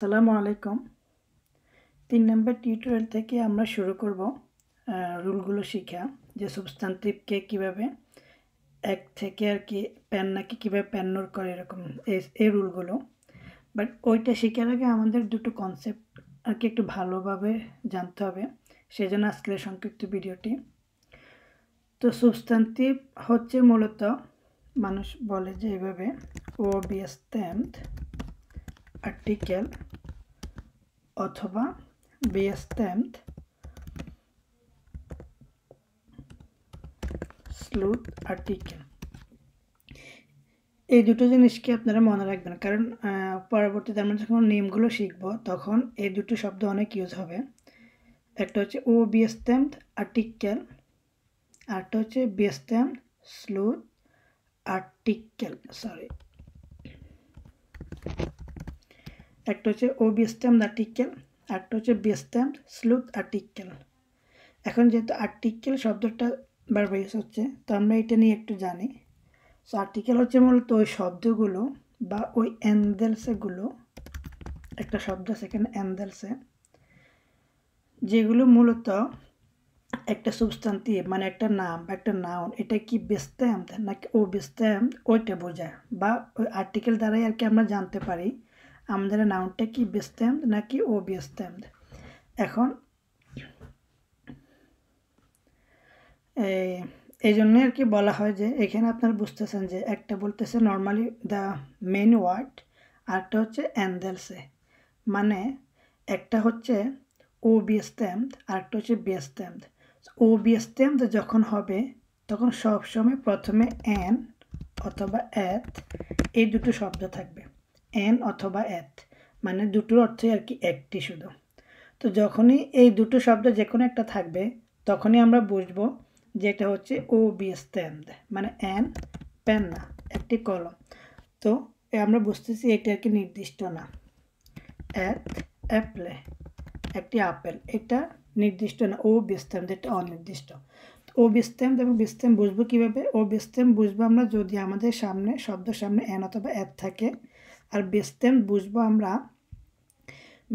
আসসালামু আলাইকুম। 3 নম্বর টিউটোরিয়াল থেকে আমরা শুরু করব রুলগুলো শিখা, যে সাবস্টান্টিভকে কিভাবে এক থেকে আর কি প্যান্নাকে কিভাবে প্যান্নর করে, এরকম এই রুলগুলো। বাট ওইটা শেখার আগে আমাদের দুটো কনসেপ্ট আর কি একটু ভালোভাবে জানতে হবে, সেজন্য আজকের সংক্ষিপ্ত ভিডিওটি। তো সাবস্টান্টিভ হচ্ছে মূলত মানুষ বলে যে এইভাবে ওবিএসটেন্ট আর্টিকেল অথবা বেস্টেন্ট স্লুথ আর্টিকেল। এই দুটো জিনিসকে আপনারা মনে রাখবেন, কারণ পরবর্তীতে আমরা যখন নেমগুলো শিখব তখন এই দুটো শব্দ অনেক ইউজ হবে। একটা হচ্ছে ও বেস্টেন্ট আর্টিকেল, আরটা হচ্ছে বেস্টেন্ট স্লুথ আর্টিকেল। একটা হচ্ছে ও বেস্টেন্ট আর্টিকেল, আরটা হচ্ছে বেস্টেন্ট স্লুথ আর্টিকেল। এখন যেহেতু আর্টিকেল শব্দটা বারবার ইউজ হচ্ছে, তো আমরা এটা নিয়ে একটু জানি। সো আর্টিকেল হচ্ছে মূলত ওই শব্দগুলো বা ওই অ্যান্ডেলসেগুলো, একটা শব্দ আছে এখানে অ্যান্ডেলসে, যেগুলো মূলত একটা সাবস্টান্টিভ মানে একটা নাম বা একটা নাউন, এটা কি বেস্টেন্ট নাকি ও বেস্টেন্ট ওইটা বোঝায়, বা ওই আর্টিকেল দ্বারাই আর কি আমরা জানতে পারি আমাদের নাউনটা কি বেস্টেন্ট নাকি ও বেস্টেন্ট। এখন এই জন্যই আর কি বলা হয় যে এখানে আপনারা বুঝতেছেন যে একটা বলতেছে নর্মালি দ্য মেন ওয়ার্ড, আরটা হচ্ছে অ্যান্ডেলসে, মানে একটা হচ্ছে ও বেস্টেন্ট আরটা হচ্ছে বেস্টেন্ট। ও বেস্টেন্ট যখন হবে তখন সবসময় প্রথমে অ্যান অথবা এত, এই দুটো শব্দ থাকবে। অ্যান অথবা এত মানে দুটোর অর্থই আর কি একটি শুধু। তো যখনই এই দুটো শব্দ যে কোনো একটা থাকবে তখনই আমরা বুঝবো যেটা হচ্ছে ও বেস্টেন্ট, মানে অ্যান পেন্না একটি কলম। তো আমরা বুঝতেছি এটা আর কি নির্দিষ্ট না। এত অ্যাপলে একটি আপেল, এটা নির্দিষ্ট না। ও বেস্টেন্ট এটা অনির্দিষ্ট। ও বেস্টেন্ট এবং বেস্টেন্ট বুঝবো কীভাবে? ও বেস্টেন্ট বুঝবো আমরা যদি আমাদের সামনে শব্দের সামনে অ্যান অথবা এত থাকে, আর বেস্টেন্ট বুঝবো আমরা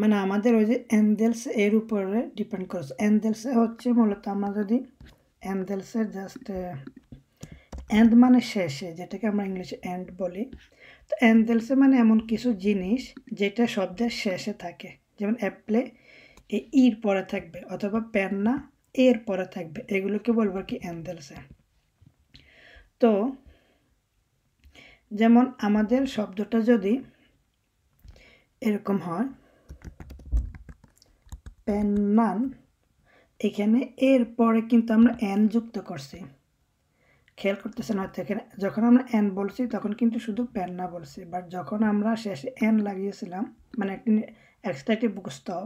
মানে আমাদের ওই যে অ্যান্ডেলস এর উপরে ডিপেন্ড করছে। অ্যান্ডেলসে হচ্ছে মূলত আমরা যদি অ্যান্ডেলসের জাস্ট এন্ড মানে শেষে, যেটাকে আমরা ইংলিশে এন্ড বলি। তো অ্যান্ডেলসে মানে এমন কিছু জিনিস যেটা শব্দের শেষে থাকে, যেমন অ্যাপলে এ ইর পরে থাকবে অথবা পেন্না এর পরে থাকবে, এগুলোকে বলবো কি অ্যান্ডেলসে। তো যেমন আমাদের শব্দটা যদি এরকম হয় পেন্নান, এখানে এর পরে কিন্তু আমরা এন যুক্ত করছি, খেয়াল করতেছেন হয়তো। এখানে যখন আমরা এন বলছি তখন কিন্তু শুধু পেন্না বলছি, বাট যখন আমরা শেষে এন লাগিয়েছিলাম মানে একটি এক্সট্রা একটি বুকস্তব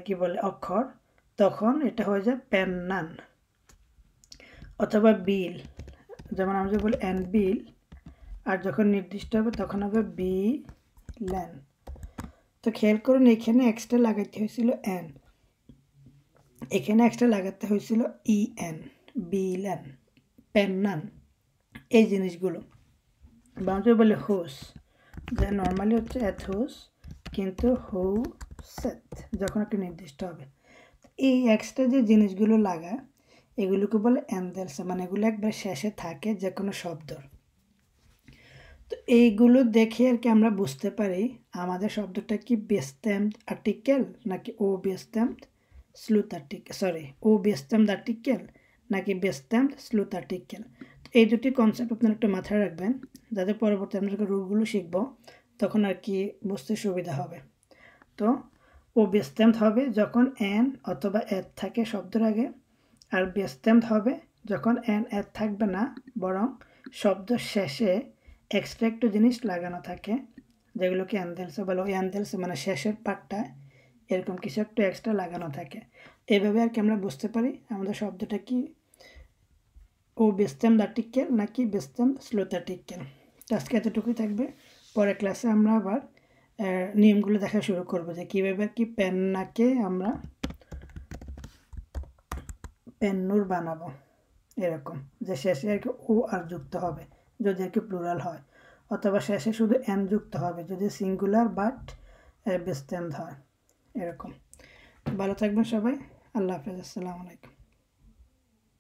কি বলে অক্ষর, তখন এটা হয়ে যায় পেন্নান। অথবা বিল, যেমন আমরা যে বলি এন বিল, আর যখন নির্দিষ্ট হবে তখন হবে বি ল্যান। তো খেয়াল করুন এখানে এক্সট্রা লাগাইতে হয়েছিল এন, এখানে এক্সট্রা লাগাতে হয়েছিল ই এন, বিলেন, পেন্নান, এই জিনিসগুলো। বাংলা বলে হুস, যে নর্মালি হচ্ছে এত হুস, কিন্তু হু সেট যখন একটা নির্দিষ্ট হবে। এই এক্সট্রা যে জিনিসগুলো লাগায় এগুলোকে বলে অ্যান্ডেলস, মানে এগুলো একবার শেষে থাকে যে কোনো শব্দর। তো এইগুলো দেখে আর কি আমরা বুঝতে পারি আমাদের শব্দটা কি বেস্টেন্ট আর্টিকেল নাকি ও বেস্টেন্ট স্লুথ আর্টিকেল, ও বেস্টেন্ট আর্টিকেল নাকি বেস্টেন্ট স্লুথ আর্টিকেল। এই দুটি কনসেপ্ট আপনারা একটু মাথায় রাখবেন, যাতে পরবর্তী আমরা যখন রুলগুলো শিখব তখন আর কি বুঝতে সুবিধা হবে। তো ও বেস্টেন্ট হবে যখন এন অথবা এত থাকে শব্দের আগে, আর বেস্টেন্ট হবে যখন এন এত থাকবে না, বরং শব্দ শেষে এক্সট্রা একটু জিনিস লাগানো থাকে, যেগুলোকে অ্যান্ডেলসে বলে। ওই অ্যান্ডেলসে মানে শেষের পার্টটায় এরকম কিছু একটু এক্সট্রা লাগানো থাকে। এইভাবে আর কি আমরা বুঝতে পারি আমাদের শব্দটা কি ও বেস্টেন্ট আর্টিকেল নাকি বেস্টেন্ট স্লুথ আর্টিকেল। তো আজকে এতটুকুই থাকবে, পরের ক্লাসে আমরা আবার নিয়মগুলো দেখা শুরু করব যে কীভাবে আর কি পেন্নাকে আমরা পেন্নুর বানাবো, এরকম যে শেষে আর কি ও আর যুক্ত হবে যদি আর কি প্লুরাল হয়, অথবা শেষে শুধু এন যুক্ত হবে যদি সিঙ্গুলার বাট বেস্টেন্ড হয় এরকম। ভালো থাকবেন সবাই। আল্লাহ হাফেজ। আসসালামু আলাইকুম।